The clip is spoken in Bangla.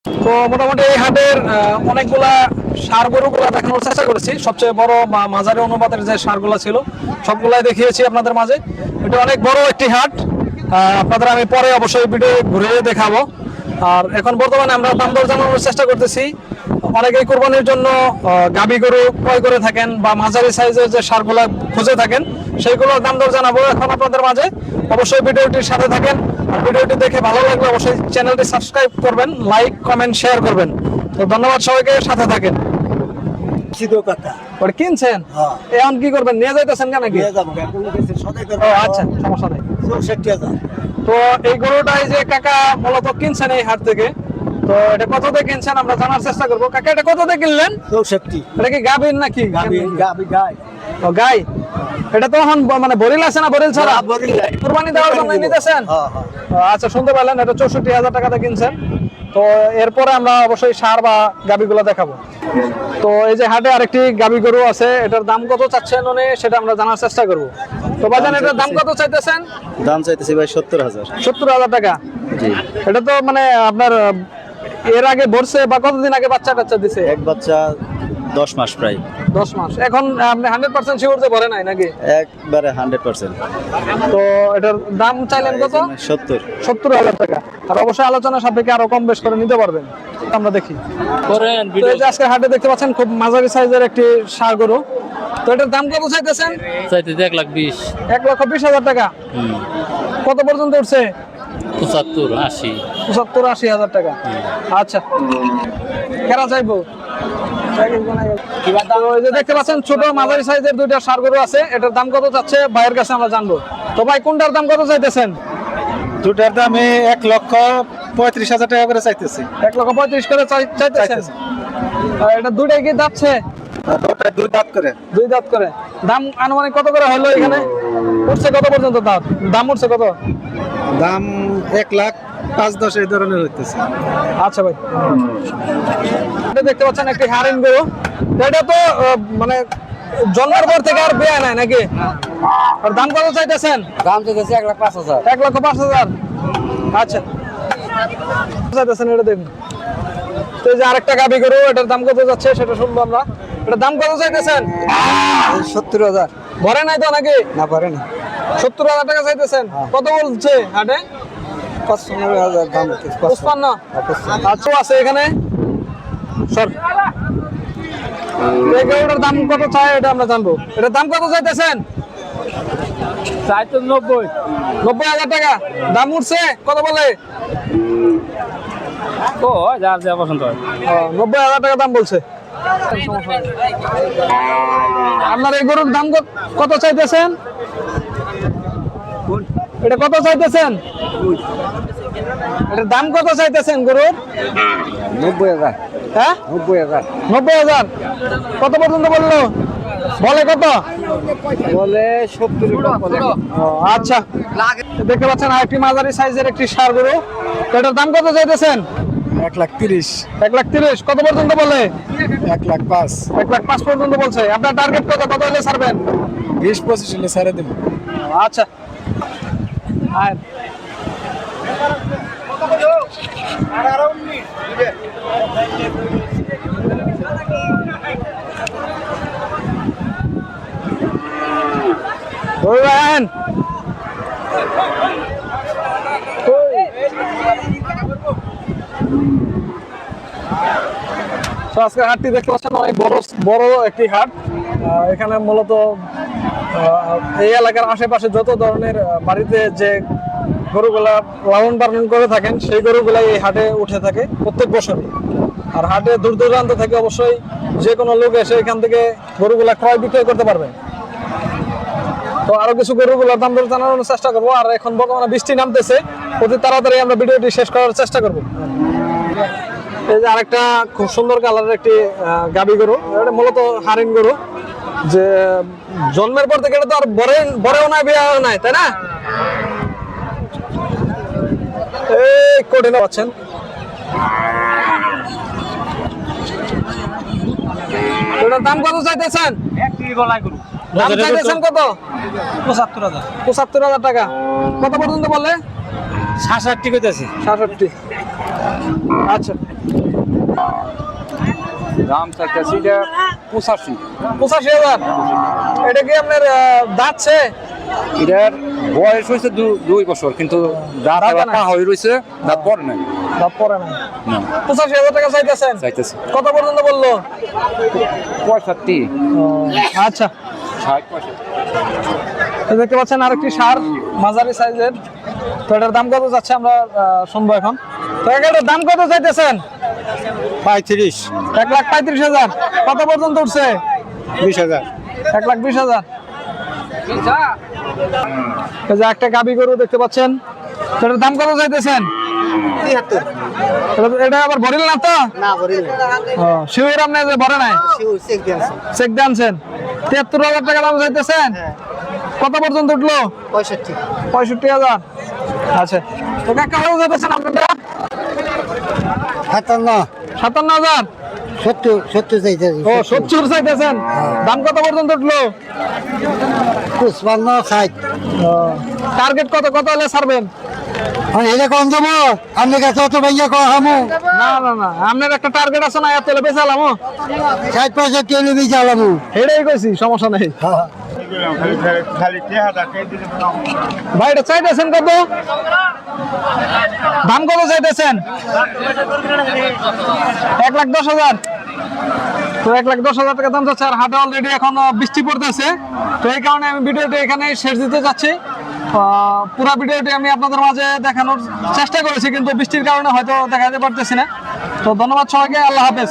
তো মোটামুটি এই হাটের অনেকগুলা সার গরুগুলা দেখানোর চেষ্টা করেছি। সবচেয়ে বড় বা মাঝারি অনুপাতের যে সারগুলা ছিল সবগুলাই দেখিয়েছি আপনাদের মাঝে। এটা অনেক বড় একটি হাট, আপনাদের আমি পরে অবশ্যই ভিডিও ঘুরে দেখাবো। আর এখন বর্তমানে আমরা দাম দর জানানোর চেষ্টা করতেছি। অনেকেই কোরবানির জন্য গাভী গরু ক্রয় করে থাকেন বা মাঝারি সাইজের যে সারগুলা খুঁজে থাকেন, সেইগুলোর দাম দর জানাবো এখন আপনাদের মাঝে। অবশ্যই ভিডিওটির সাথে থাকেন। আর ভিডিওটি দেখে ভালো লাগলে অবশ্যই চ্যানেলটি সাবস্ক্রাইব করবেন, লাইক কমেন্ট শেয়ার করবেন। তো ধন্যবাদ সবাইকে, সাথে থাকেন। কিনছেন এখন কি করবেন, নিয়ে যাইতেছেন কেন? কি আচ্ছা, সমস্যা নেই। তো এই গরুটাই যে কাকা মূলত কিনছেন এই হাট থেকে, তো এটা কত দিয়ে কিনছেন আমরা জানার চেষ্টা করবো। কাকা এটা কত দিয়ে কিনলেন? 64। এটা কি গাভীর নাকি? গাই। ও গাই। এটা তো এখন মানে বরিল আছে না বরিল ছাড়া? কুরবানি দেওয়ার জন্য নিতেছেন? আচ্ছা, শুনতে পারলেন, এটা 64,000 টাকাতে কিনছেন। তো এরপরে আমরা অবশ্যই সার বা গাভীগুলো দেখাবো। তো এই যে হাটে আরেকটি গাভী গরু আছে, এটার দাম কত চাচ্ছেন উনি সেটা আমরা জানার চেষ্টা করবো। তো বাজান, এটার দাম কত চাইতেছেন? দাম চাইতেছি ভাই 70,000। 70,000 টাকা। জি। এটা তো মানে আপনার এর আগে ভরছে বা কতদিন আগে বাচ্চা টাচ্চা দিছে? এক বাচ্চা 10 মাস প্রায়। 10 মাস। এখন আপনি 100% শিওর যে ভরে নাই নাকি? একবারে 100%। তো এটার দাম চাইলেন কত? 70,000 টাকা। আর অবশ্যই আলোচনা সাপেক্ষে আরো কম বেশ করে নিতে পারবেন। আমরা দেখি। তো এই যে আজকে হাটে দেখতে পাচ্ছেন খুব মাঝারি সাইজের একটি ষাঁড় গরু। তো এটার দাম কত চাইতেছেন? চাইতেছি 1,20,000। 1,20,000 টাকা। কত পর্যন্ত উঠছে? 75-80 টাকা। আচ্ছা, কেনা চাইবো? দেখতে পাচ্ছেন ছোট মাঝারি সাইজের দুইটা ষাঁড় গরু আছে। এটার দাম কত চাচ্ছে ভাইয়ের কাছে আমরা জানবো। তো ভাই, কোনটার দাম কত চাইতেছেন? দুটার দামে 1,35,000 টাকা করে চাইতেছি। 1,35,000 করে চাইতেছেন। এটা দুইটাই কি যাচ্ছে? দুই দাঁত করে। দুই দাঁত করে। দাম আনুমানিক কত করে হলো এখানে? উঠছে কত পর্যন্ত দাম উঠছে কত? দাম 1,05,10,000 এই ধরনের হইতেছে। আচ্ছা ভাই, এটা দেখতে পাচ্ছেন একটি হারিন গরু। এটা তো মানে জন্মের পর থেকে আর বেয়া নাই নাকি? আর দাম কত চাইতেছেন? দাম চাইতেছি 1,05,000। 1,05,000। আচ্ছা, চাইতেছেন এটা দেখুন। তো এই যে আরেকটা গাভী গরু, এটার দাম কত যাচ্ছে সেটা শুনবো আমরা। এটার দাম কত চাইতেছেন? 70,000। ভরে নাই তো নাকি? না পারে না। 70,000 টাকা চাইতেছেন। কত বলছে হাটে? 55,000 দাম। 55। আচ্ছা, আছে এখানে সর। এই গরুটার দাম কত চাই এটা আমরা জানবো। এটার দাম কত চাইতেছেন? 90,000 টাকা। দাম উঠছে কত বলে? 90,000 টাকা দাম বলছে। আপনার এই গরুর দাম কত চাইতেছেন? এটা কত চাইতেছেন? এটার দাম কত চাইতেছেন গরুর? 90,000। হ্যাঁ, 90,000। কত পর্যন্ত বললো? বলে কত? বলে 70। আচ্ছা, দেখতে পাচ্ছেন আরেকটি মাঝারি সাইজের একটি ষাঁড় গরু। তো এটার দাম কত চাইতেছেন? 1,30,000। 1,30,000। কত পর্যন্ত বলে? 1,05,000। 1,05,000 পর্যন্ত বলছে। আপনার টার্গেট কত হলে ছাড়বেন? 20-25 হলে ছেড়ে দেব। আচ্ছা, আর আজকের হাটটি দেখতে পাচ্ছেন অনেক বড় একটি হাট। এখানে মূলত এই এলাকার আশেপাশে যত ধরনের বাড়িতে যে গরুগুলা লালন পালন করে থাকেন সেই গরুগুলাই এই হাটে উঠে থাকে প্রত্যেক বছরই। আর হাটে দূর দূরান্ত থেকে অবশ্যই যে কোনো লোক এসে এখান থেকে গরুগুলা ক্রয় বিক্রয় করতে পারবে। তো আরো কিছু গরুগুলোর দাম দর জানানোর চেষ্টা করবো। আর এখন বর্তমানে বৃষ্টি নামতেছে, অতি তাড়াতাড়ি আমরা ভিডিওটি শেষ করার চেষ্টা করবো। এই যে আরেকটা খুব সুন্দর কালারের একটি গাভী গরু, এটা মূলত হারিন গরু। যে জন্মের পর থেকে এটা তো আর বড়েও নাই বিয়েও নাই, তাই না? এই কঠিন পাচ্ছেন। এটার দাম কত চাইতেছেন? দাম চাইতেছেন কত? 75,000। 75,000 টাকা। কত পর্যন্ত বলে? 66 কইতাছি। 66। আচ্ছা, দাম চাইতেছি এটা 85। 85,000। এটা কি আপনার দাঁতছে? এটার বয়স হয়েছে 2 বছর, কিন্তু দাঁত দাঁত নাই। হয়ে রয়েছে, দাঁত পড়ে নাই। দাঁত পরে না। না 85,000 টাকা চাইতেছেন? চাইতেছি কত পর্যন্ত বললো? 65। আচ্ছা, 60-65। তো দেখতে পাচ্ছেন আরেকটি সার মাঝারি সাইজের। তো এটার দাম কত যাচ্ছে আমরা শুনবো এখন। তো এটার দাম কত চাইতেছেন? 35, 1,35,000। কত পর্যন্ত উঠছে? 20,000। 1,20,000। এই যে একটা গাবি গরু দেখতে পাচ্ছেন, তো এটার দাম কত চাইতেছেন? 73। এটা আবার ভরিল না তো? না বলিল, শিউর আপনি যে ভরে নাই, শিওর চেক দিয়েছে। চেক দিয়ে আনছেন। 73,000 টাকা দাম চাইতেছেন। কত পর্যন্ত উঠলো? 65। 65,000। আচ্ছা, তো কাকা কত চাইতেছেন আপনারা? 57। 57,000। 70 চাইতেছি। ও 70 চাইতেছেন। দাম কত পর্যন্ত উঠলো? 55, 60। টার্গেট কত কত হলে ছাড়বেন? আর এটা কম দেবো, আপনি কাছে অত ভাইয়া কো হামু না না না, আপনার একটা টার্গেট আছে না, এত হলে বেচালাম। 60-65 কিলো বীজ আলামু। এটাই কইছি, সমস্যা নেই। ভাই এটা চাইতেছেন কত? দাম কত চাইতেছেন? 1,10,000। তো 1,10,000 টাকা দাম যাচ্ছে। আর হাটে অলরেডি এখন বৃষ্টি পড়তেছে, তো এই কারণে আমি ভিডিওটি এখানে শেষ দিতে যাচ্ছি। পুরো ভিডিওটি আমি আপনাদের মাঝে দেখানোর চেষ্টা করেছি, কিন্তু বৃষ্টির কারণে হয়তো দেখাতে পারতেছি না। তো ধন্যবাদ সবাইকে, আল্লাহ হাফেজ।